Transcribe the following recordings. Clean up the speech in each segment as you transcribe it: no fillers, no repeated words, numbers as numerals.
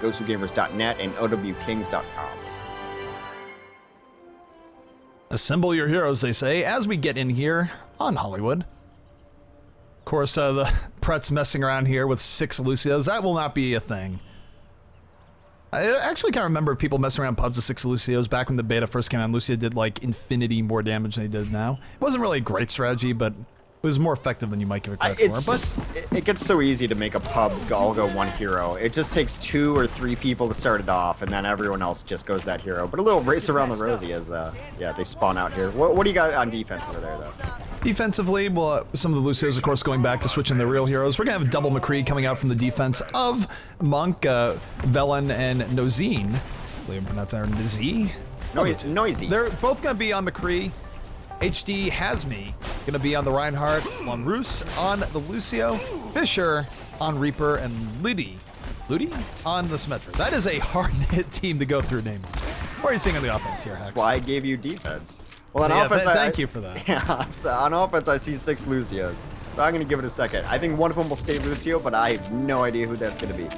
GosuGamers.net, and OWKings.com. Assemble your heroes, they say, as we get in here on Hollywood. Of course, the Prets messing around here with 6 Lucios. That will not be a thing. I actually can't remember people messing around pubs with 6 Lucios back when the beta first came out. Lucio did like infinity more damage than he did now. It wasn't really a great strategy, but it was more effective than you might give it credit for. But it gets so easy to make a pub all go one hero. It just takes 2 or 3 people to start it off, and then everyone else just goes that hero. But a little race around the rosy as yeah, they spawn out here. What do you got on defense over there, though? Defensively, well, some of the Lucios, of course, going back to switching their real heroes. We're going to have double McCree coming out from the defense of Monk, Velen, and Nozine. I believe I'm pronouncing that Nazi? Noisy. They're both going to be on McCree. HD has me. Going to be on the Reinhardt, on Roos, on the Lucio, Fisher on Reaper, and Ludi on the Symmetra. That is a hard-hit team to go through, name. What are you seeing on the offense here, Hex? That's why I gave you defense. Well, on yeah, offense, thank you for that. Yeah, so on offense, I see 6 Lucios. So I'm going to give it a second. I think one of them will stay Lucio, but I have no idea who that's going to be.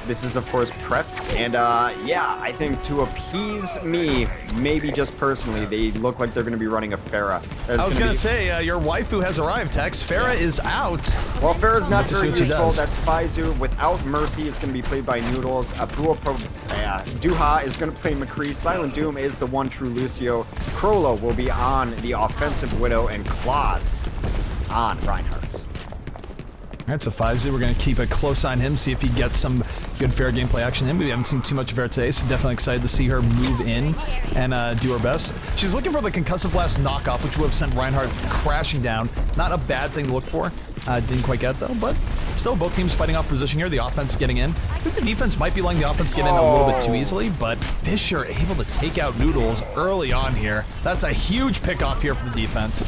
This is, of course, Prets. And, yeah, I think to appease me, maybe just personally, they look like they're going to be running a Pharah. I was going to say, your waifu has arrived, Tex. Pharah is out. Well, Pharah's not very useful. That's Faizu. Without Mercy, it's going to be played by Noodles. Duha is going to play McCree. Silent Doom is the one true Lucio. Krolo will be on the offensive Widow, and Claws on Reinhardt. All right, so Faizu, we're going to keep a close eye on him, see if he gets some good fair gameplay action in. We haven't seen too much of her today, so definitely excited to see her move in and do her best. She's looking for the Concussive Blast knockoff, which would have sent Reinhardt crashing down. Not a bad thing to look for. Didn't quite get though, but still both teams fighting off position here. The offense getting in. I think the defense might be letting the offense get in a little bit too easily, but Fisher able to take out Noodles early on here. That's a huge pick-off here for the defense.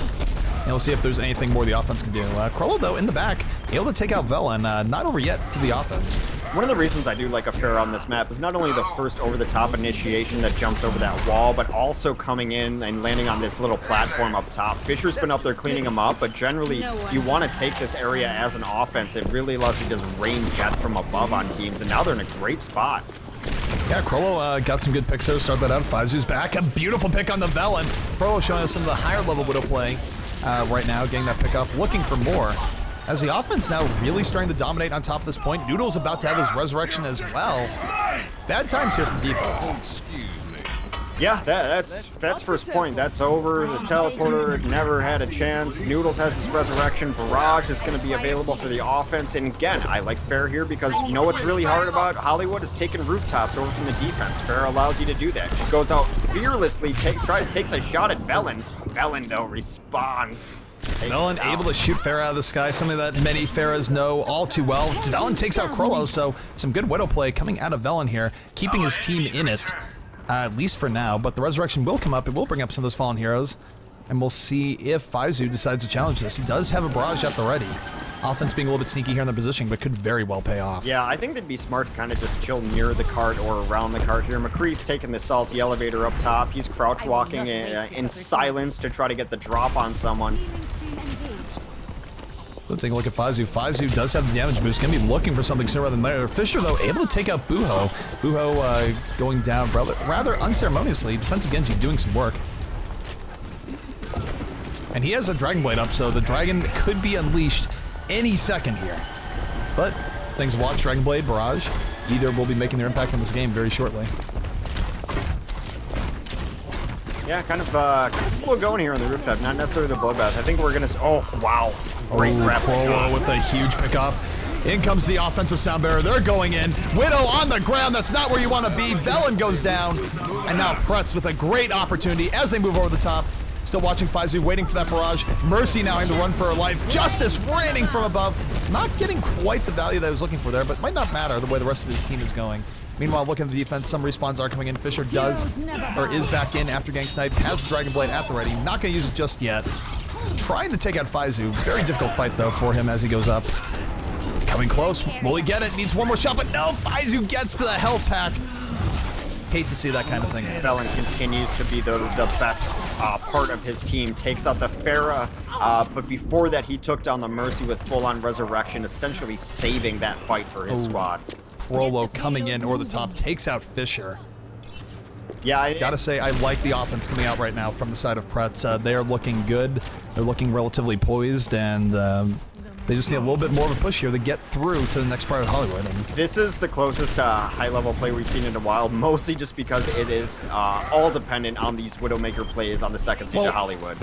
And we'll see if there's anything more the offense can do. Krolo, though, in the back, able to take out Velen. Not over yet for the offense. One of the reasons I do like a Pharah on this map is not only the first over-the-top initiation that jumps over that wall, but also coming in and landing on this little platform up top. Fisher's been up there cleaning them up, but generally, you want to take this area as an offense. It really lets you just rain jet from above on teams, and now they're in a great spot. Yeah, Krolo got some good picks there. Start that out. Faizu's back. A beautiful pick on the Velen. Krolo showing us some of the higher level Widow play right now, getting that pick off, looking for more. As the offense now really starting to dominate on top of this point. Noodle's about to have his resurrection as well. Bad times here for defense. Yeah, that's first point. That's over. The teleporter never had a chance. Noodles has his resurrection. Barrage is going to be available for the offense. And again, I like Fair here because you know what's really hard about Hollywood is taking rooftops over from the defense. Fair allows you to do that. She goes out fearlessly, takes a shot at Velen. Velen, though, responds. Velen able to shoot Pharah out of the sky, something that many Pharahs know all too well. Velen takes out Krolo, so some good Widow play coming out of Velen here, keeping his team in it, at least for now. But the resurrection will come up. It will bring up some of those fallen heroes, and we'll see if Faizu decides to challenge this. He does have a barrage at the ready. Offense being a little bit sneaky here in the position, but could very well pay off. Yeah, I think they'd be smart to kind of just chill near the cart or around the cart here. McCree's taking the salty elevator up top. He's crouch walking in silence to try to get the drop on someone. Let's take a look at Faizu. Faizu does have the damage boost. Gonna be looking for something sooner than later. Fisher, though, able to take out Buho. Buho going down rather unceremoniously. Defensive Genji doing some work. And he has a Dragon Blade up, so the Dragon could be unleashed any second here. But things to watch, Dragon Blade, Barrage. Either will be making their impact on this game very shortly. Yeah, kind of slow going here on the rooftop. Not necessarily the bloodbath. I think we're gonna. Oh wow! Great grapple shot with a huge pickoff. In comes the offensive sound bearer. They're going in. Widow on the ground. That's not where you want to be. Velen goes down, and now Prets with a great opportunity as they move over the top. Still watching Faizu, waiting for that barrage. Mercy now having to run for her life. Justice raining from above. Not getting quite the value that I was looking for there, but might not matter the way the rest of his team is going. Meanwhile, looking at the defense, some respawns are coming in. Fisher is back in after getting sniped. Has the Dragon Blade at the ready. Not going to use it just yet. Trying to take out Faizu. Very difficult fight, though, for him as he goes up. Coming close. Will he get it? Needs one more shot, but no! Faizu gets to the health pack. Hate to see that kind of thing. Velen continues to be the best part of his team. Takes out the Pharah, but before that, he took down the Mercy with full-on resurrection, essentially saving that fight for his squad. Crollo coming in over the top, takes out Fisher. Yeah, Gotta say, I like the offense coming out right now from the side of Prets. They are looking good. They're looking relatively poised, and they just need a little bit more of a push here to get through to the next part of Hollywood. And this is the closest high-level play we've seen in a while, mostly just because it is all dependent on these Widowmaker plays on the second stage of Hollywood.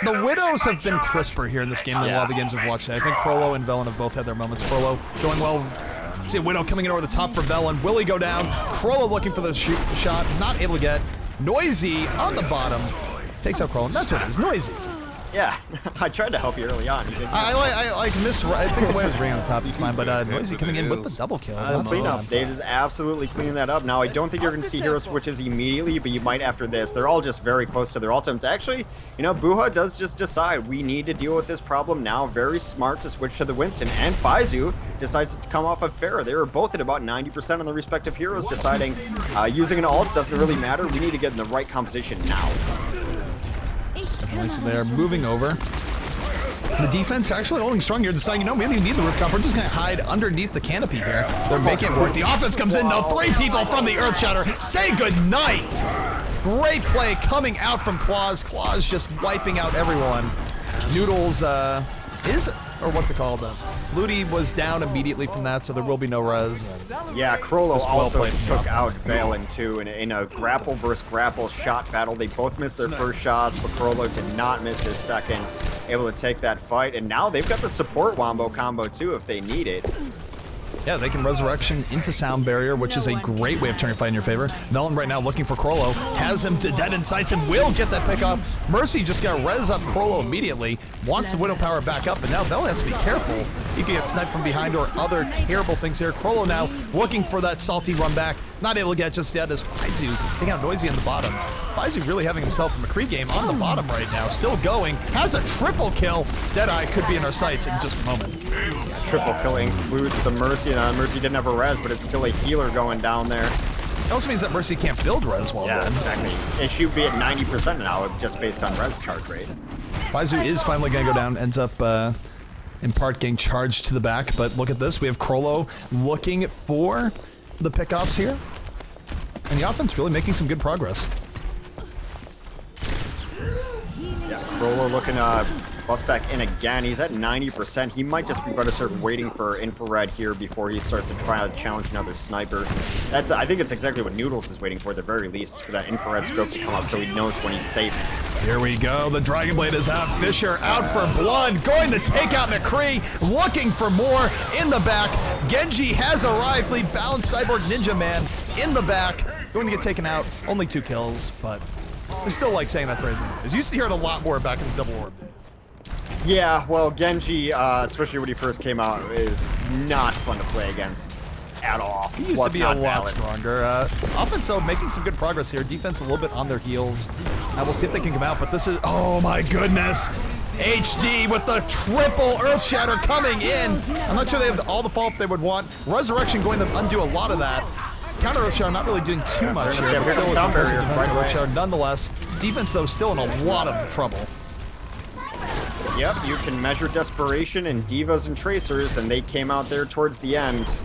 The Widows have been crisper here in this game than a lot of the games we've watched. I think Crollo and Velen have both had their moments. Crollo going well. See Widow coming in over the top for Velen. Will he go down? Crollo looking for the shot, not able to get. Noisy on the bottom. Takes out Crollo. That's what it is, Noisy. Yeah, I tried to help you early on. You didn't. I like this. I think the way I was ringing on the top is fine, but Noisy coming in with the double kill. Clean up. Dave is absolutely cleaning that up. Now, I don't think you're going to see hero switches immediately, but you might after this. They're all just very close to their ultimates. Actually, you know, Buha does just decide we need to deal with this problem now. Very smart to switch to the Winston, and Faizu decides to come off of Pharah. They were both at about 90% on the respective heroes, deciding using an ult doesn't really matter. We need to get in the right composition now. So they're moving over. The defense actually holding strong here, deciding, you know, we don't even need the rooftop. We're just going to hide underneath the canopy here. They're making it work. The offense comes in, though. 3 people from the Earthshatter. Say goodnight. Great play coming out from Claus. Claus just wiping out everyone. Noodles or what's it called? Ludi was down immediately from that, so there will be no res. Yeah, Crollo also took out Valen too in a grapple versus grapple shot battle. They both missed their first shots, but Crollo did not miss his second. Able to take that fight, and now they've got the support wombo combo too if they need it. Yeah, they can Resurrection into Sound Barrier, which is a great way of turning a fight in your favor. Velen right now looking for Crollo, has him to dead in sights and will get that pick off. Mercy just got res up Crollo immediately, wants the Widow power back up, but now Velen has to be careful. He can get sniped from behind or other terrible things here. Crollo now looking for that salty run back, not able to get just yet as Faizu taking out Noisy on the bottom. Faizu really having himself a McCree game on the bottom right now, still going, has a triple kill. Deadeye could be in our sights in just a moment. Triple kill includes the Mercy. Mercy didn't have a res, but it's still a healer going down there. It also means that Mercy can't build res well. Yeah, exactly. And she would be at 90% now just based on res charge rate. Faizu is finally going to go down, ends up in part getting charged to the back, but look at this. We have Crollo looking for the pickoffs here. And the offense really making some good progress. Yeah, Crollo looking bust back in again. He's at 90%. He might just be better sort of waiting for infrared here before he starts to try to challenge another sniper. I think it's exactly what Noodles is waiting for at the very least, for that infrared scope to come up so he knows when he's safe. Here we go. The Dragon Blade is out. Fisher out for blood. Going to take out McCree. Looking for more in the back. Genji has arrived. Lee balanced Cyborg Ninja Man in the back. Going to get taken out. Only 2 kills, but I still like saying that phrase. I used to hear it a lot more back in the Double Orb. Yeah, well, Genji, especially when he first came out, is not fun to play against at all. He used to be a lot stronger. Offense, though, making some good progress here. Defense a little bit on their heels. We'll see if they can come out, but this is... Oh, my goodness. HD with the triple Earthshatter coming in. I'm not sure they have all the follow-up they would want. Resurrection going to undo a lot of that. Counter Earthshatter not really doing too much here, but still a defensive Earthshatter nonetheless. Defense, though, still in a lot of trouble. Yep, you can measure desperation in Divas and Tracers, and they came out there towards the end.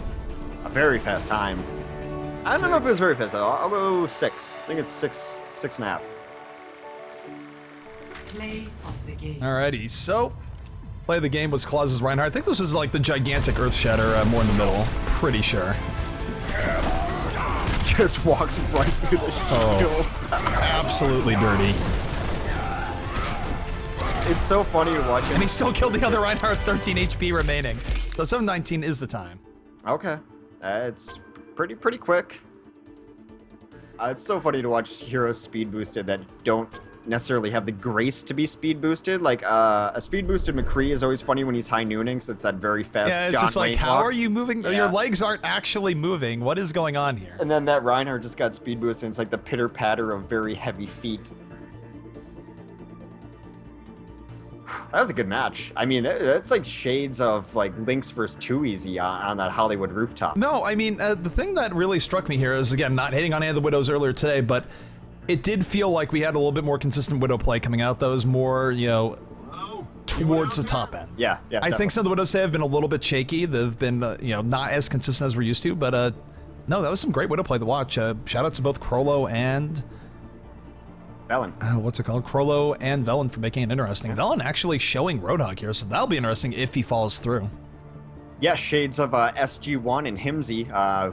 A very fast time. I don't know if it was very fast. I'll go 6. I think it's 6.5. Play of the game. Alrighty, so play of the game was Claus's Reinhardt. I think this was like the gigantic Earthshatter, more in the middle. Pretty sure. Just walks right through the shield. Absolutely dirty. It's so funny to watch him. And he still killed the other Reinhardt, 13 HP remaining. So 7:19 is the time. Okay. It's pretty quick. It's so funny to watch heroes speed boosted that don't necessarily have the grace to be speed boosted. Like, a speed boosted McCree is always funny when he's high nooning, so it's that very fast Yeah, it's John just like, Wayne how walk. are you moving? Yeah. Your legs aren't actually moving. What is going on here? And then that Reinhardt just got speed boosted, and it's like the pitter-patter of very heavy feet. That was a good match. I mean, that's like shades of like Lynx versus Too Easy on that Hollywood rooftop. No, I mean, the thing that really struck me here is, again, not hitting on any of the Widows earlier today, but it did feel like we had a little bit more consistent Widow play coming out. That was more, you know, towards the top end. Yeah, yeah. I think some of the Widows today have been a little bit shaky. They've been, not as consistent as we're used to, but no, that was some great Widow play to watch. Shout out to both Krollo and Velen. What's it called? Krollo and Velen for making it interesting. Velen actually showing Roadhog here, so that'll be interesting if he falls through. Yeah, shades of SG1 and Himsy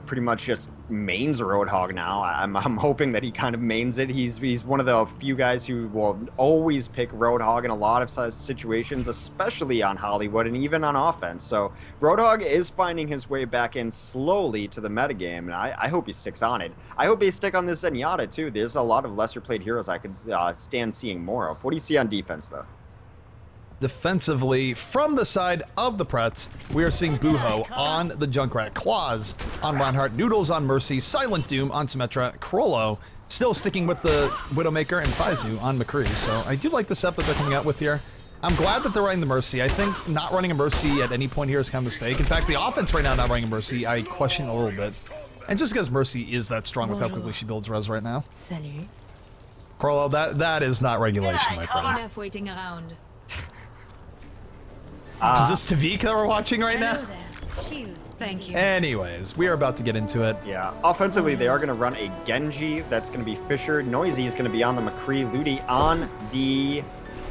pretty much just mains Roadhog now. I'm hoping that he kind of mains it. He's one of the few guys who will always pick Roadhog in a lot of situations, especially on Hollywood and even on offense. So Roadhog is finding his way back in slowly to the metagame, and I hope he sticks on it. I hope he stick on this Zenyatta too. There's a lot of lesser played heroes I could stand seeing more of. What do you see on defense though? Defensively, from the side of the Prets, we are seeing Buho on the Junkrat, Claws on Reinhardt, Noodles on Mercy, Silent Doom on Symmetra, Krollo still sticking with the Widowmaker, and Faizu on McCree. So I do like the setup that they're coming out with here. I'm glad that they're running the Mercy. I think not running a Mercy at any point here is kind of a mistake. In fact, the offense right now not running a Mercy, I question a little bit. And just because Mercy is that strong with how quickly she builds res right now. Salut. Krollo, that is not regulation, my friend. Enough waiting around. Is this Tavik that we're watching right now? Thank you. Anyways, we are about to get into it. Yeah, offensively, they are going to run a Genji. That's going to be Fisher. Noisy is going to be on the McCree. Ludi on the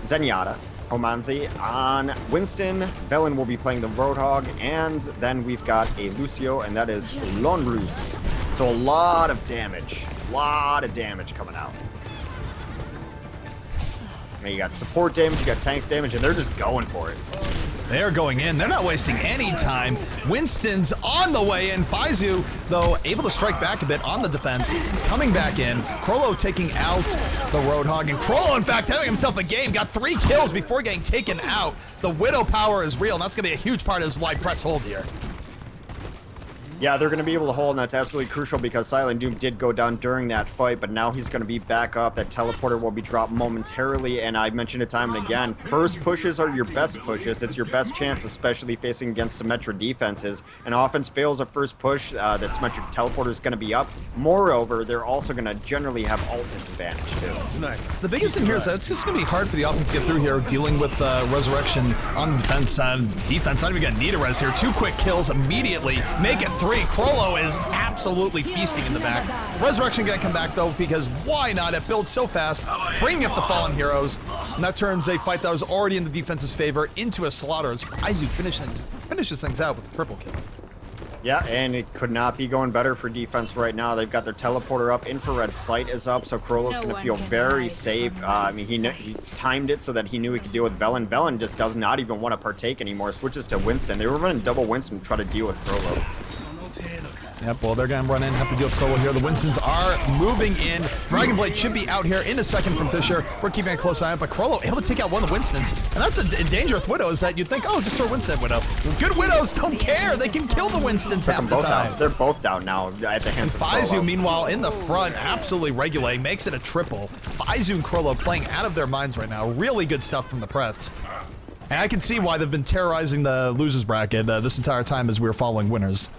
Zenyatta. Homanzi on Winston. Velen will be playing the Roadhog. And then we've got a Lucio, and that is Lonrus. So a lot of damage. A lot of damage coming out. Now you got support damage, you got tanks damage, and they're just going for it. They're going in. They're not wasting any time. Winston's on the way in. Faizu, though, able to strike back a bit on the defense. Coming back in. Krollo taking out the Roadhog. And Krollo, in fact, having himself a game. Got 3 kills before getting taken out. The Widow power is real, and that's going to be a huge part of why Prets hold here. Yeah, they're going to be able to hold, and that's absolutely crucial because Silent Doom did go down during that fight, but now he's going to be back up. That teleporter will be dropped momentarily, and I mentioned it time and again, first pushes are your best pushes. It's your best chance, especially facing against Symmetra defenses. And offense fails a first push, that Symmetra teleporter is going to be up. Moreover, they're also going to generally have ult disadvantage too. The biggest thing here is that it's just going to be hard for the offense to get through here, dealing with Resurrection on the defense. Defense not even going to need a res here. 2 quick kills immediately. Make it 3. Krollo is absolutely feasting in the back. Resurrection gonna come back though, because why not? It builds so fast, bringing up the fallen heroes, and that turns a fight that was already in the defense's favor into a slaughter as Faizu finishes things out with a triple kill. Yeah, and it could not be going better for defense right now. They've got their teleporter up, infrared sight is up, so Krollo's going to feel very safe. I mean, he timed it so that he knew he could deal with Velen. Velen just does not even want to partake anymore, switches to Winston. They were running double Winston to try to deal with Krollo. Yep, well, they're going to run in, have to deal with Krollo here. The Winstons are moving in. Dragonblade should be out here in a second from Fisher. We're keeping a close eye on it, but Krollo able to take out one of the Winstons. And that's a danger with Widows that you'd think, oh, just throw Winston at Widow. Good Widows don't care. They can kill the Winstons half the time. They're both down now at the hands of Faizu, Krollo. meanwhile, in the front, absolutely regulating, makes it a triple. Faizu and Krollo playing out of their minds right now. Really good stuff from the Prets. And I can see why they've been terrorizing the losers bracket this entire time as we were following winners.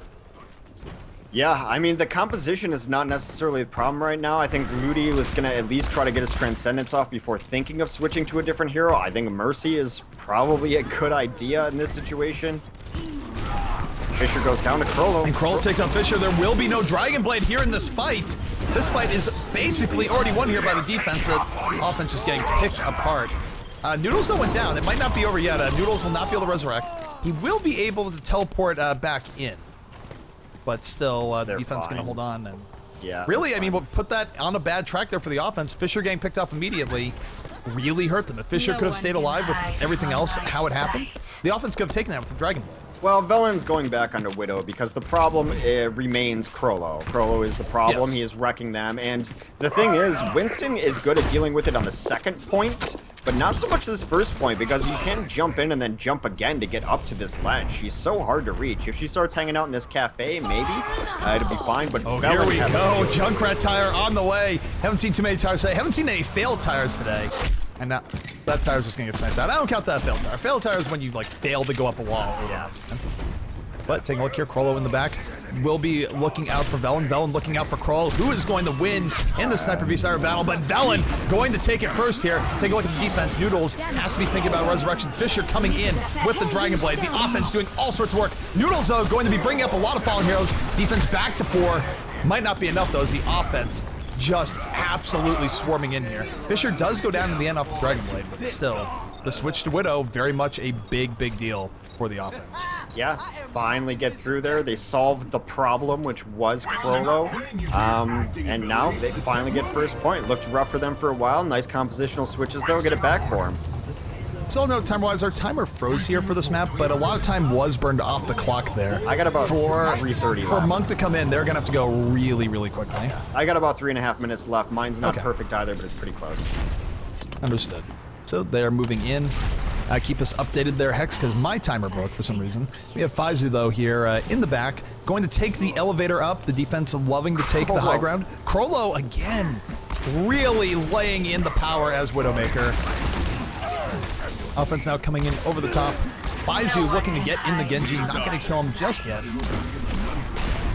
Yeah, I mean, the composition is not necessarily the problem right now. I think Ludi was going to at least try to get his Transcendence off before thinking of switching to a different hero. I think Mercy is probably a good idea in this situation. Fisher goes down to Krollo. And Krollo takes out Fisher. There will be no Dragonblade here in this fight. This fight is basically already won here by the defense. Offense just getting picked apart. Noodles though went down. It might not be over yet. Noodles will not be able to resurrect. He will be able to teleport back in. But still, the defense going to hold on. And yeah, really, I mean, we'll put that on a bad track there for the offense. Fisher getting picked off immediately really hurt them. If Fisher could have stayed alive with everything else, how it happened, the offense could have taken that with the Dragonblade. Well, Velen's going back onto Widow because the problem remains Krollo. Krollo is the problem. Yes. He is wrecking them. And the thing is, Winston is good at dealing with it on the second point, but not so much this first point because you can jump in and then jump again to get up to this ledge. She's so hard to reach. If she starts hanging out in this cafe, maybe it'll be fine. But oh, Velen here we go. Junkrat tire on the way. Haven't seen too many tires today. Haven't seen any failed tires today. And now that tire's just gonna get sniped out. I don't count that failed tire. Failed tire is when you like fail to go up a wall. Yeah. But taking a look here, Krollo in the back. will be looking out for Velen. Velen looking out for Kroll, who is going to win in the Sniper v Sniper battle, but Velen going to take it first here. Take a look at the defense. Noodles has to be thinking about Resurrection. Fisher coming in with the Dragon Blade. The offense doing all sorts of work. Noodles, though, going to be bringing up a lot of fallen heroes. Defense back to 4. Might not be enough, though, as the offense just absolutely swarming in here. Fisher does go down in the end off the Dragon Blade, but still, the switch to Widow, very much a big deal for the offense. Yeah, finally get through there. They solved the problem, which was Crollo. And now they finally get first point. Looked rough for them for a while. Nice compositional switches, though. Get it back for them. So no, timer-wise, our timer froze here for this map, but a lot of time was burned off the clock there. I got about 3:30 left. For Monk to come in, they're going to have to go really quickly. I got about 3.5 minutes left. Mine's not perfect either, but it's pretty close. Understood. So they're moving in. Keep us updated there, Hex, because my timer broke for some reason. We have Faizu, though, here in the back, going to take the elevator up. The defense loving to take the high ground. Crollo, again, really laying in the power as Widowmaker. Offense now coming in over the top. Faizu looking to get in the Genji, not going to kill him just yet.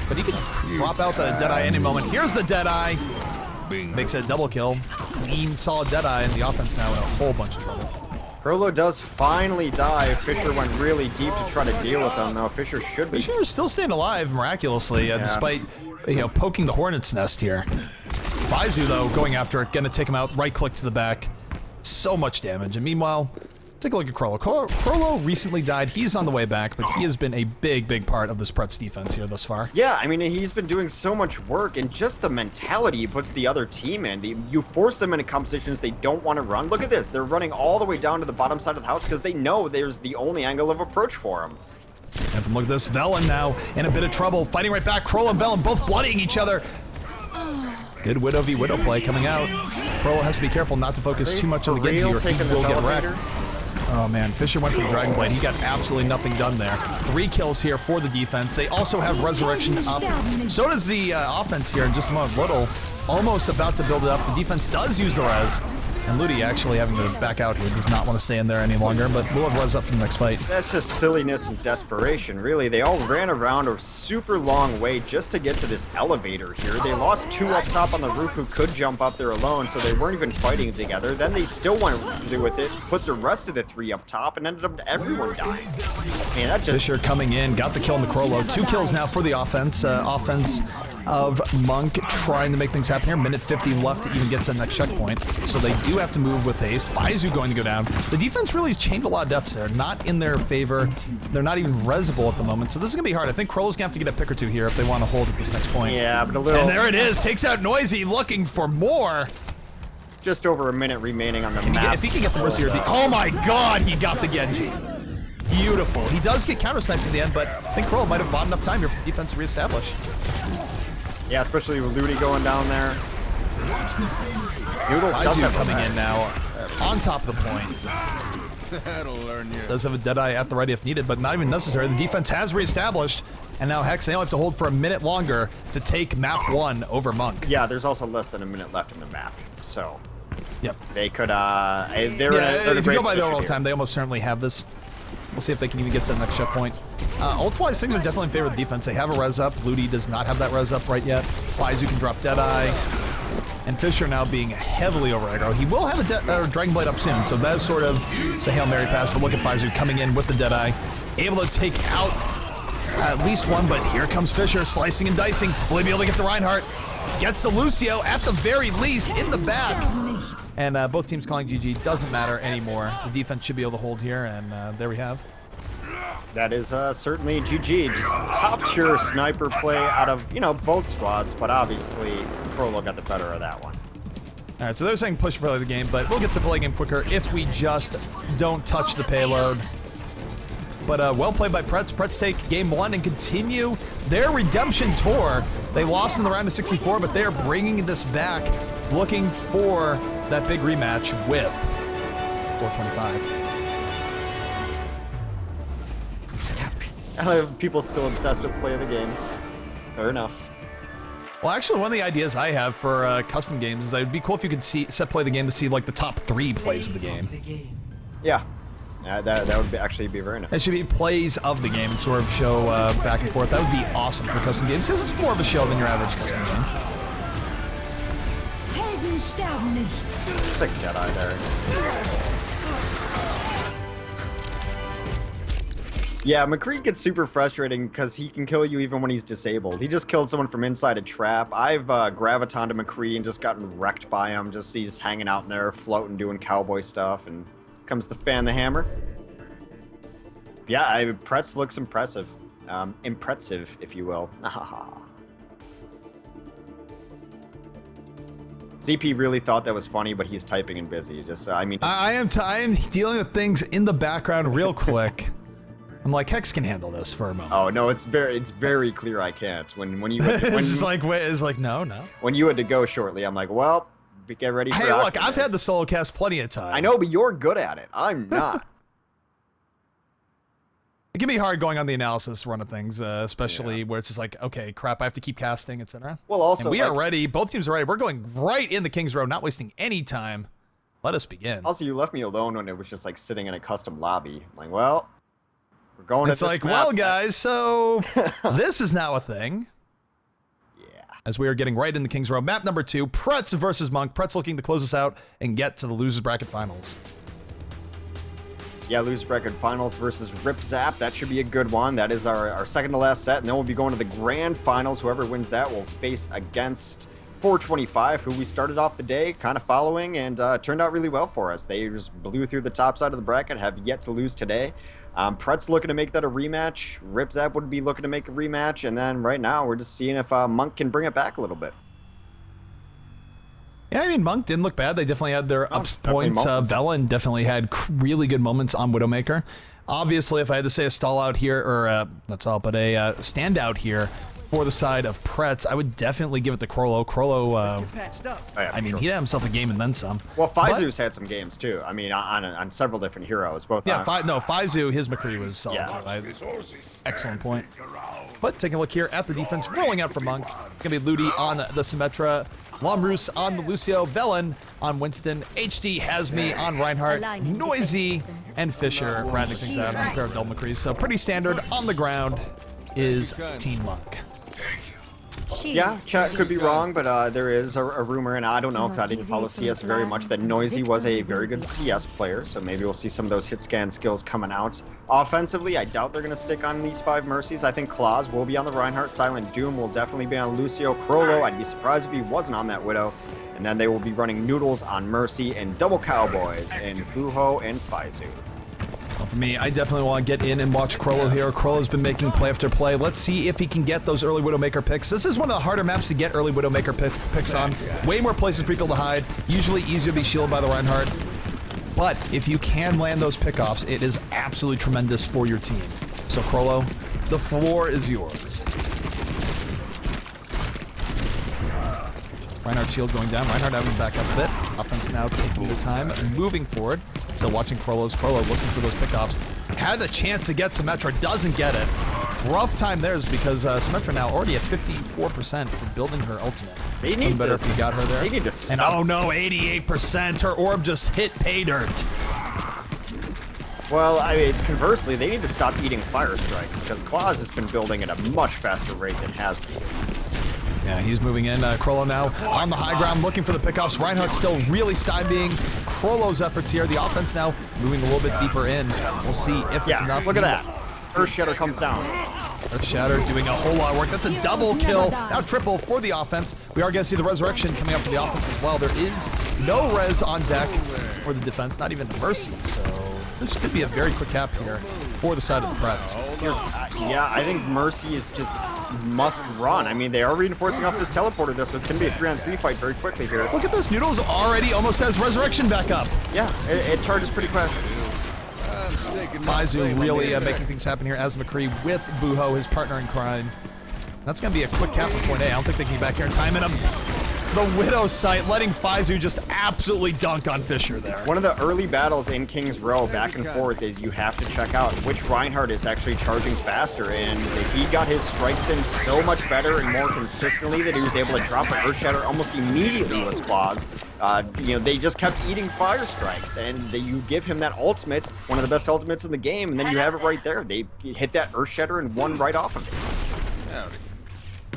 But he could drop out the Deadeye any moment. Here's the Deadeye. Makes a double kill. Clean, solid Deadeye, and the offense now in a whole bunch of trouble. Crollo does finally die. Fisher went really deep to try to deal with him, though. Fisher should be... Fisher is still staying alive miraculously, despite, poking the hornet's nest here. Faizu, though, going after it, gonna take him out, right-click to the back. So much damage, and meanwhile... Take a look at Crollo. Crollo recently died. He's on the way back, but he has been a big part of this Prets defense here thus far. Yeah, I mean, he's been doing so much work, and just the mentality he puts the other team in. You force them into compositions they don't want to run. Look at this. They're running all the way down to the bottom side of the house because they know there's the only angle of approach for them. And look at this. Velen now in a bit of trouble. Fighting right back. Crollo and Velen both bloodying each other. Good Widow v Widow play coming out. Crollo has to be careful not to focus too much on the Genji or he will get wrecked. Oh man, Fisher went for the Dragon Blade. He got absolutely nothing done there. 3 kills here for the defense. They also have Resurrection up. So does the offense here in just a moment. Little almost about to build it up. The defense does use the res. And Ludi actually having to back out here, does not want to stay in there any longer, but we'll have res up for the next fight. That's just silliness and desperation, really. They all ran around a super long way just to get to this elevator here. They lost 2 up top on the roof who could jump up there alone, so they weren't even fighting together. Then they still went through with it, put the rest of the 3 up top, and ended up everyone dying. Man, that just... Fisher coming in, got the kill on the Crollo. 2 kills now for the offense. Offense of Monk trying to make things happen here. Minute 50 left to even get to the next checkpoint. So they do have to move with haste. Faizu going to go down. The defense really has chained a lot of deaths there. Not in their favor. They're not even resable at the moment. So this is going to be hard. I think Crowell's going to have to get a pick or 2 here if they want to hold at this next point. Yeah, but a little... And there it is. Takes out Noisy, looking for more. Just over a minute remaining on the map. If he can get the first here. Oh my god, he got the Genji. Beautiful. He does get counter-sniped in the end, but I think Crowell might have bought enough time here for the defense to reestablish. Yeah, especially with Ludi going down there. Noodles does have coming in now, on top of the point. That'll learn you. Does have a Deadeye at the ready if needed, but not even necessary. The defense has reestablished, and now Hex, they only have to hold for a minute longer to take map 1 over Monk. Yeah, there's also less than a minute left in the map, so... Yep. They could, if you go by their old time, they almost certainly have this. We'll see if they can even get to the next checkpoint. Ult-wise, things are definitely in favor of the defense. They have a res up. Ludi does not have that res up right yet. Faizu can drop Deadeye. And Fisher now being heavily over aggro. He will have a Dragon Blade up soon, so that is sort of the Hail Mary pass. But look at Faizu coming in with the Deadeye. Able to take out at least one, but here comes Fisher slicing and dicing. Will he be able to get the Reinhardt? Gets the Lucio at the very least in the back. And both teams calling GG. Doesn't matter anymore. The defense should be able to hold here, and there we have. That is certainly GG. Just top-tier sniper play out of, both squads, but obviously Crollo got the better of that one. All right, so they're saying push play the game, but we'll get the play game quicker if we just don't touch the payload. But well played by Prets. Prets take game 1 and continue their redemption tour. They lost in the round of 64, but they are bringing this back, looking for that big rematch with 425. People still obsessed with play of the game. Fair enough. Well, actually, one of the ideas I have for custom games is it'd be cool if you could set play the game to see like the top 3 plays of the game. Yeah. That would actually be very nice. It should be plays of the game, sort of show back and forth. That would be awesome for custom games, because it's more of a show than your average custom game. Helden sterben nicht. Sick Jedi there. Yeah, McCree gets super frustrating because he can kill you even when he's disabled. He just killed someone from inside a trap. I've gravitoned to McCree and just gotten wrecked by him. Just he's hanging out in there, floating, doing cowboy stuff, and comes the fan the hammer. Yeah, Prets looks impressive. Impressive, if you will. ZP really thought that was funny, but he's typing and busy. Just, I mean, I am dealing with things in the background real quick. I'm like, Hex can handle this for a moment. Oh no, it's very clear I can't. When you it's like no. When you had to go shortly, I'm like, well, get ready for Hey, look, I've had the solo cast plenty of time. I know, but you're good at it. I'm not. It can be hard going on the analysis run of things, especially where it's just like, okay, crap, I have to keep casting, etc. Well, also, and we are ready. Both teams are ready. We're going right in the King's Row, not wasting any time. Let us begin. Also, you left me alone when it was just like sitting in a custom lobby. I'm like, well, we're going. It's like, well, guys, so this is now a thing. Yeah. As we are getting right in the King's Row. Map number 2, Prets versus Monk. Prets looking to close us out and get to the losers bracket finals. Yeah, losers bracket finals versus Rip Zap. That should be a good one. That is our second to last set, and then we'll be going to the grand finals. Whoever wins that will face against 425, who we started off the day kind of following, and turned out really well for us. They just blew through the top side of the bracket, have yet to lose today. Pret's looking to make that a rematch. Rip Zap would be looking to make a rematch, and then right now we're just seeing if Monk can bring it back a little bit. Yeah, I mean, Monk didn't look bad. They definitely had their ups points. Velen definitely had really good moments on Widowmaker. Obviously, if I had to say a stall out here, or that's all, but a standout here for the side of Prets, I would definitely give it to Krollo. Krollo, I mean, he had himself a game and then some. Well, Faizu's had some games too. I mean, on several different heroes. Both. Yeah, Faizu, his McCree was solid. Yeah. Excellent point. But taking a look here at the defense, rolling out for Monk. Gonna be Ludi on the Symmetra. Lamrus on the Lucio, Velen on Winston, HD Hasme on Reinhardt, Noisy and Fisher rounding things out on a pair of double McCrees. So pretty standard. On the ground is Team Monk. Yeah, chat could be wrong, but there is a rumor, and I don't know because I didn't follow CS very much, that Noisy was a very good CS player, so maybe we'll see some of those hit scan skills coming out. Offensively, I doubt they're going to stick on these 5 Mercies. I think Claus will be on the Reinhardt, Silent Doom will definitely be on Lucio, Krollo, I'd be surprised if he wasn't on that Widow, and then they will be running Noodles on Mercy and double Cowboys and Buho and Faizu. Well, for me, I definitely want to get in and watch Krollo here. Krollo's been making play after play. Let's see if he can get those early Widowmaker picks. This is one of the harder maps to get early Widowmaker picks on. Way more places for people to hide. Usually easier to be shielded by the Reinhardt. But if you can land those pickoffs, it is absolutely tremendous for your team. So Krollo, the floor is yours. Reinhardt shield going down. Reinhardt having to back up a bit. Offense now taking their time and moving forward. Still watching Krollo looking for those pickoffs. Had a chance to get Symmetra, doesn't get it. Rough time there is because Symmetra now already at 54% for building her ultimate. They need better if you got her there. They need to stop. And oh no, 88%. Her orb just hit pay dirt. Well, I mean, conversely, they need to stop eating fire strikes because Claus has been building at a much faster rate than has been. Yeah, he's moving in. Krollo now on the high ground, looking for the pickoffs. Reinhardt still really stymieing Krollo's efforts here. The offense now moving a little bit deeper in. We'll see if it's enough. Look at that. Earth Shatter comes down. Earth Shatter doing a whole lot of work. That's a double kill. Now triple for the offense. We are going to see the Resurrection coming up for the offense as well. There is no res on deck for the defense, not even the Mercy. So this could be a very quick cap here for the side of the Prets. Yeah, I think Mercy is just must run. I mean, they are reinforcing off this teleporter though, so it's going to be a 3-on-3 fight very quickly here. Look at this. Noodles already almost has Resurrection back up. Yeah, it charges pretty quick. Faizu really making things happen here as McCree with Buho, his partner in crime. That's going to be a quick cap for Fournet. I don't think they can get back here in time. And the Widow sight, letting Faizu just absolutely dunk on Fisher there. One of the early battles in King's Row, back and forth, is you have to check out which Reinhardt is actually charging faster, and he got his strikes in so much better and more consistently that he was able to drop an Earth Shatter almost immediately with Claws. You know, they just kept eating fire strikes, and you give him that ultimate, one of the best ultimates in the game, and then you have it right there. They hit that Earth Shatter and won right off of it.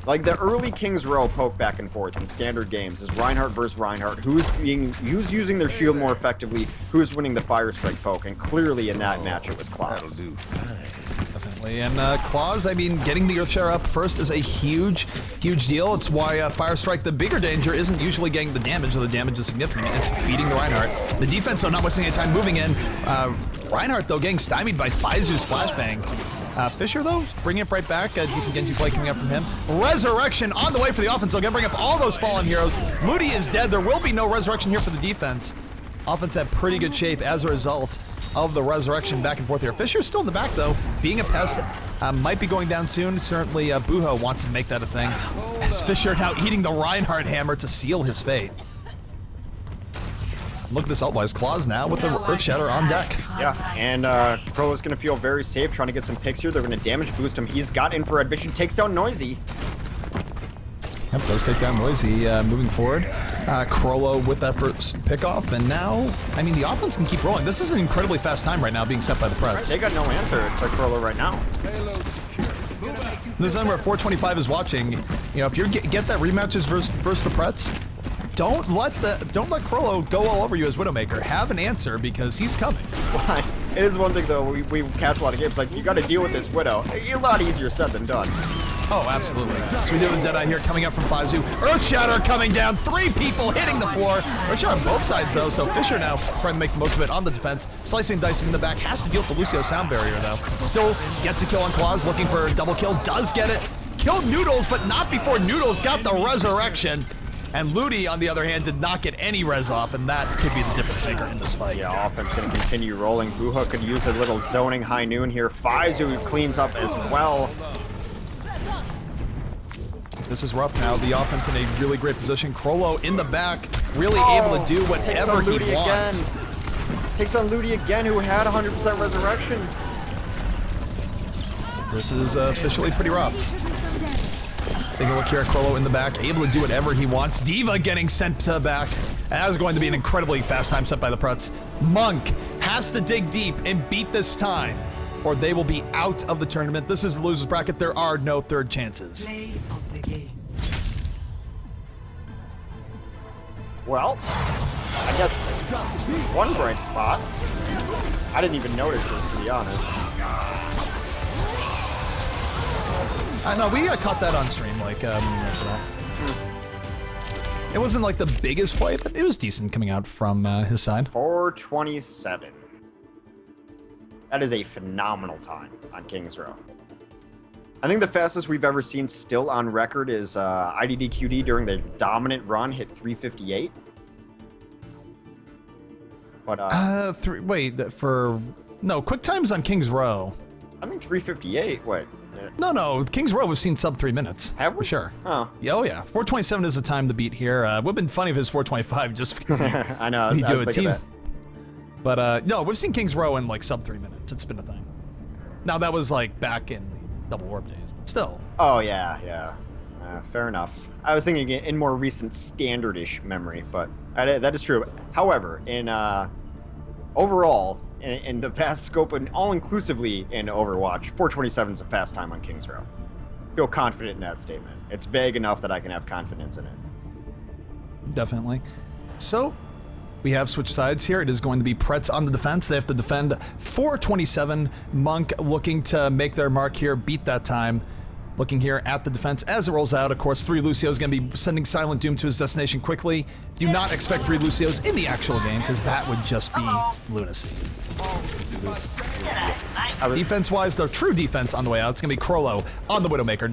Like the early King's Row poke back and forth in standard games is Reinhardt versus Reinhardt. Who's using their shield more effectively? Who's winning the fire strike poke? And clearly in that match it was Claws. Definitely. And Claws, I mean, getting the Earthshare up first is a huge deal. It's why Fire Strike, the bigger danger, isn't usually getting the damage, though the damage is significant. It's beating the Reinhardt. The defense, though, not wasting any time moving in. Reinhardt, though, getting stymied by Faizu's flashbang. Fisher, though, bringing it right back. A decent Genji play coming up from him. Resurrection on the way for the offense. They're going to bring up all those fallen heroes. Moody is dead. There will be no resurrection here for the defense. Offense had pretty good shape as a result of the resurrection back and forth here. Fisher's still in the back, though. Being a pest, might be going down soon. Certainly, Buho wants to make that a thing. As Fisher now eating the Reinhardt hammer to seal his fate. Look at this ult-wise. Claws now with the Earth Shatter on deck. Yeah, and Crowlow's going to feel very safe trying to get some picks here. They're going to damage boost him. He's got infrared vision, takes down Noisy. Yep, does take down Noisy moving forward. Crollo with that first pickoff, and now, I mean, the offense can keep rolling. This is an incredibly fast time right now being set by the Prets. They got no answer to Crowlow right now. This number at 425 is watching. You know, if you get that rematches versus the Prets, don't let Crollo go all over you as Widowmaker. Have an answer because he's coming. It is one thing though. We cast a lot of games like you got to deal with this Widow. A lot easier said than done. Oh, absolutely. So we do have Deadeye here coming up from Faizu. Earth Shatter coming down. 3 people hitting the floor. Earth Shatter on both sides, though, so Fisher now trying to make the most of it on the defense. Slicing and dicing in the back. Has to deal with the Lucio sound barrier, though. Still gets a kill on Claws, looking for a double kill. Does get it. Killed Noodles, but not before Noodles got the resurrection. And Ludi, on the other hand, did not get any res off, and that could be the difference maker in this fight. Yeah, offense going to continue rolling. Buho could use a little zoning high noon here. Faizu cleans up as well. This is rough now. The offense in a really great position. Crollo in the back, really able to do whatever he wants. Again. Takes on Ludi again, who had 100% resurrection. This is officially pretty rough. Take a look here at Crollo in the back, able to do whatever he wants. Diva getting sent back. That is going to be an incredibly fast time set by the Prets. Monk has to dig deep and beat this time, or they will be out of the tournament. This is the loser's bracket. There are no third chances. Well, I guess one bright spot. I didn't even notice this, to be honest. I know, we caught that on stream like a minute ago. It wasn't like the biggest play, but it was decent coming out from his side. 427. That is a phenomenal time on King's Row. I think the fastest we've ever seen still on record is IDDQD during the dominant run hit 358. But quick times on King's Row. I think 358. Wait. No, King's Row we've seen sub 3 minutes. Have we? For sure. Oh. Yeah, oh yeah. 427 is the time to beat here. Would have been funny if it was 425 just because I know. I was thinking that. But no, we've seen King's Row in like sub 3 minutes. It's been a thing. Now that was like back in the double warp days, but still. Oh yeah. Fair enough. I was thinking in more recent standard-ish memory, but that is true. However, in overall, in the vast scope and all-inclusively in Overwatch, 427 is a fast time on King's Row. Feel confident in that statement. It's vague enough that I can have confidence in it. Definitely. So, we have switched sides here. It is going to be Prets on the defense. They have to defend 427. Monk looking to make their mark here, beat that time. Looking here at the defense as it rolls out. Of course, 3 Lucios going to be sending Silent Doom to his destination quickly. Do not expect 3 Lucios in the actual game because that would just be lunacy. Defense-wise, the true defense on the way out, it's going to be Crollo on the Widowmaker,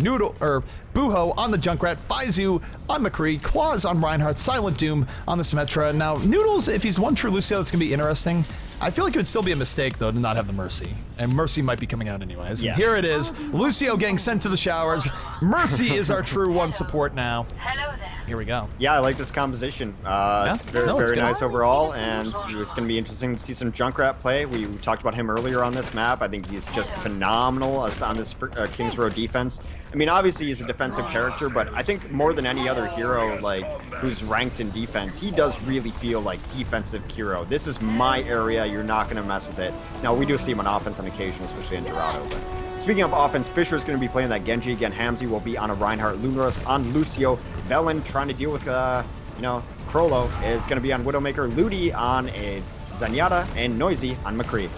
Buho on the Junkrat, Faizu on McCree, Claws on Reinhardt, Silent Doom on the Symmetra. Now, Noodles, if he's one true Lucio, that's going to be interesting. I feel like it would still be a mistake, though, to not have the Mercy. And Mercy might be coming out anyways. Yeah. And here it is. Lucio getting sent to the showers. Mercy is our true one support now. Hello there. here we go. Yeah, I like this composition. Very nice overall, and it's going to be interesting to see some Junkrat play. We talked about him earlier on this map. I think he's just phenomenal on this Kings Row defense. I mean, obviously he's a defensive character, but I think more than any other hero like who's ranked in defense, he does really feel like defensive hero. This is my area. You're not going to mess with it. Now, we do see him on offense on occasion, especially in Dorado. But speaking of offense, Fisher's going to be playing that Genji again. Hamzy will be on a Reinhardt, Lunaris on Lucio. Velen trying to deal with, Krollo is going to be on Widowmaker. Ludi on a Zenyatta, and Noisy on McCree.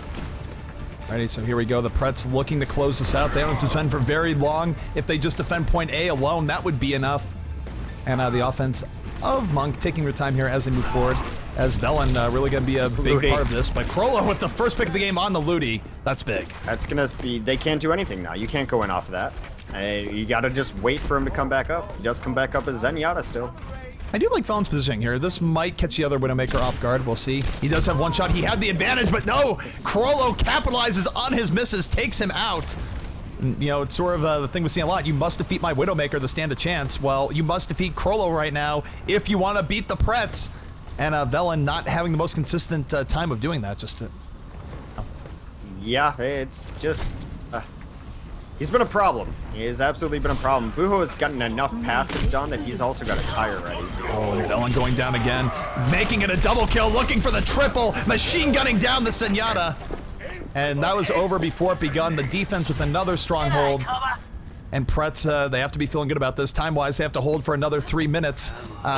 Alrighty, so here we go. The Prets looking to close this out. They don't have to defend for very long. If they just defend point A alone, that would be enough. And the offense of Monk taking their time here as they move forward. As Velen really going to be a big part of this. But Krollo with the first pick of the game on the Ludi. That's big. That's going to be... They can't do anything now. You can't go in off of that. You got to just wait for him to come back up. He does come back up as Zenyatta still. I do like Velen's positioning here. This might catch the other Widowmaker off guard. We'll see. He does have one shot. He had the advantage, but no! Krollo capitalizes on his misses, takes him out. You know, it's sort of the thing we've seen a lot. You must defeat my Widowmaker to stand a chance. Well, you must defeat Krollo right now if you want to beat the Prets. And Velen not having the most consistent time of doing that. Yeah, it's just... he's been a problem. He has absolutely been a problem. Buho has gotten enough passive done that he's also got a tire ready. Oh, Velen going down again. Making it a double kill, looking for the triple. Machine gunning down the Zenyatta. And that was over before it begun. The defense with another stronghold. And Prets, they have to be feeling good about this. Time-wise, they have to hold for another 3 minutes.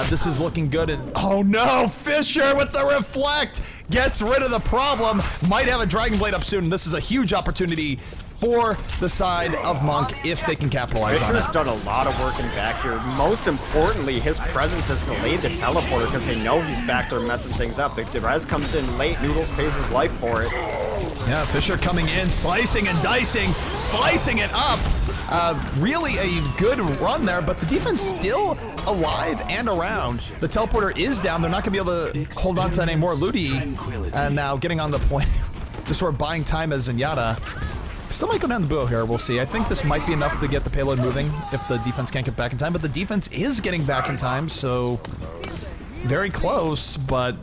This is looking good. And oh no, Fisher with the reflect gets rid of the problem. Might have a Dragon Blade up soon. This is a huge opportunity for the side of Monk if they can capitalize on it. Fisher's done a lot of work in back here. Most importantly, his presence has delayed the teleporter because they know he's back there messing things up. The res comes in late. Noodles pays his life for it. Yeah, Fisher coming in, slicing and dicing, slicing it up. Really a good run there, but the defense still alive and around. The teleporter is down. They're not going to be able to hold on to that anymore. Ludi now getting on the point, just sort of buying time as Zenyatta. Still might go down the Buo here, we'll see. I think this might be enough to get the payload moving if the defense can't get back in time, but the defense is getting back in time, so very close, but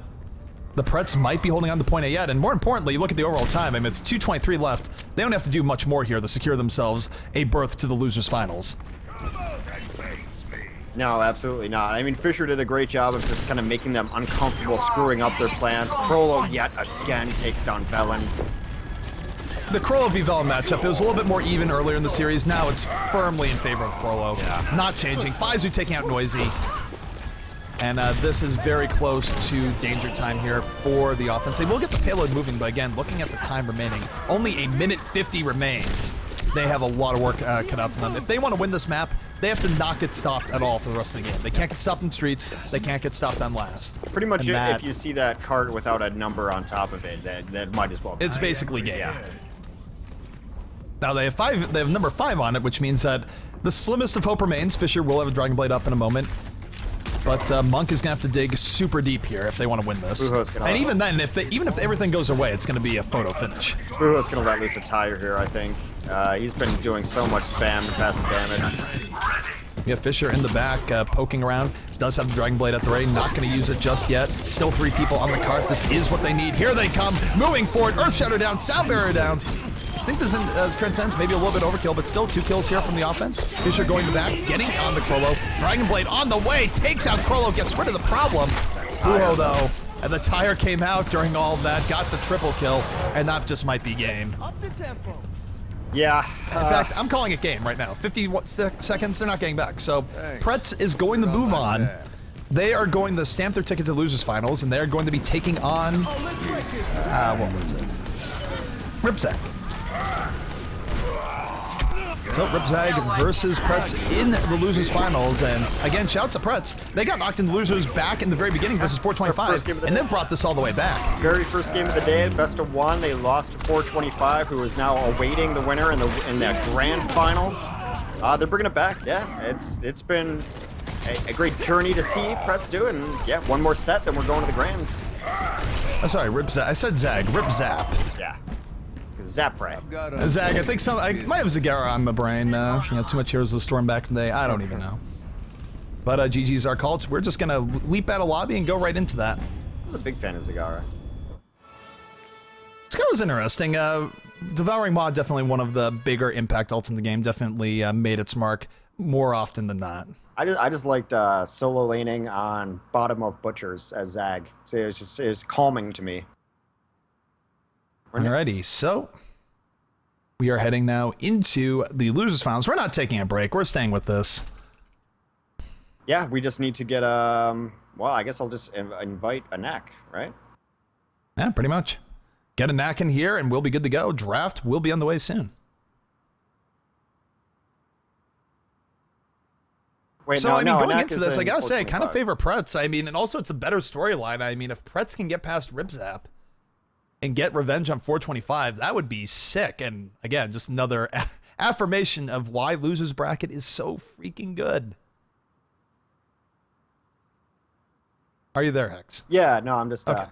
the Prets might be holding on to point A yet, and more importantly, look at the overall time. I mean, it's 2:23 left. They don't have to do much more here to secure themselves a berth to the losers finals. No, absolutely not. I mean, Fisher did a great job of just kind of making them uncomfortable, screwing up their plans. Krollo yet again takes down Velen. The Krollo v Velen matchup, it was a little bit more even earlier in the series. Now it's firmly in favor of Krollo. Yeah. Not changing. Faizu taking out Noisy. And this is very close to danger time here for the offense. They will get the payload moving, but again, looking at the time remaining, only 1:50 remains. They have a lot of work cut out for them. If they want to win this map, they have to not get stopped at all for the rest of the game. They can't get stopped in streets. They can't get stopped on last. Pretty much if you see that cart without a number on top of it, that might as well be. It's basically game. Yeah. Now they have number 5 on it, which means that the slimmest of hope remains. Fisher will have a Dragon Blade up in a moment. But Monk is going to have to dig super deep here if they want to win this. And even then, even if everything goes away, it's going to be a photo finish. Buho's going to let loose a tire here, I think. He's been doing so much spam and passing damage. Yeah, Fisher in the back, poking around. Does have the Dragon Blade at the ready. Not going to use it just yet. Still 3 people on the cart. This is what they need. Here they come. Moving forward. Earth Shadow down. Sound Barrier down. I think this transcends maybe a little bit overkill, but still 2 kills here from the offense. Fisher going to the back, getting on the Krollo. Dragon Blade on the way, takes out Krollo, gets rid of the problem. Buho though, and the tire came out during all of that, got the triple kill, and that just might be game. Up the tempo. Yeah. In fact, I'm calling it game right now. 50 seconds, they're not getting back. So Prets is going to move on. They are going to stamp their ticket to losers finals, and they're going to be taking on, what was it? Ripzag. So Ripzag versus Prets in the losers finals, and again, shouts to Prets. They got knocked into losers back in the very beginning versus 425, and they've brought this all the way back. Very first game of the day, best of 1. They lost to 425, who is now awaiting the winner in the grand finals. They're bringing it back. Yeah, it's been a great journey to see Prets do, and yeah, one more set, then we're going to the grands. Oh, sorry, Ripzag. I said Zag. Ripzap. Yeah. Zapray. Zag, I think I might have Zagara on the brain. Too much Heroes of the Storm back in the day. I don't even know. But GG's our cult. We're just going to leap out of lobby and go right into that. I was a big fan of Zagara. This guy was interesting. Devouring Maw, definitely one of the bigger impact ults in the game. Definitely made its mark more often than not. I just liked solo laning on bottom of Butchers as Zag. So it was calming to me. Alrighty, so we are heading now into the losers finals. We're not taking a break. We're staying with this. Yeah, we just need to get well, I guess I'll just invite a knack, right? Yeah, pretty much. Get a knack in here and we'll be good to go. Draft will be on the way soon. Wait, So, no, I mean, no, going Knack into is this, I in gotta say, I kind of 425. favor Prets. I mean, and also it's a better storyline. I mean, if Prets can get past Rip Zap and get revenge on 425, that would be sick. And again, just another affirmation of why Losers Bracket is so freaking good. Are you there, Hex? Yeah, no, I'm just Okay.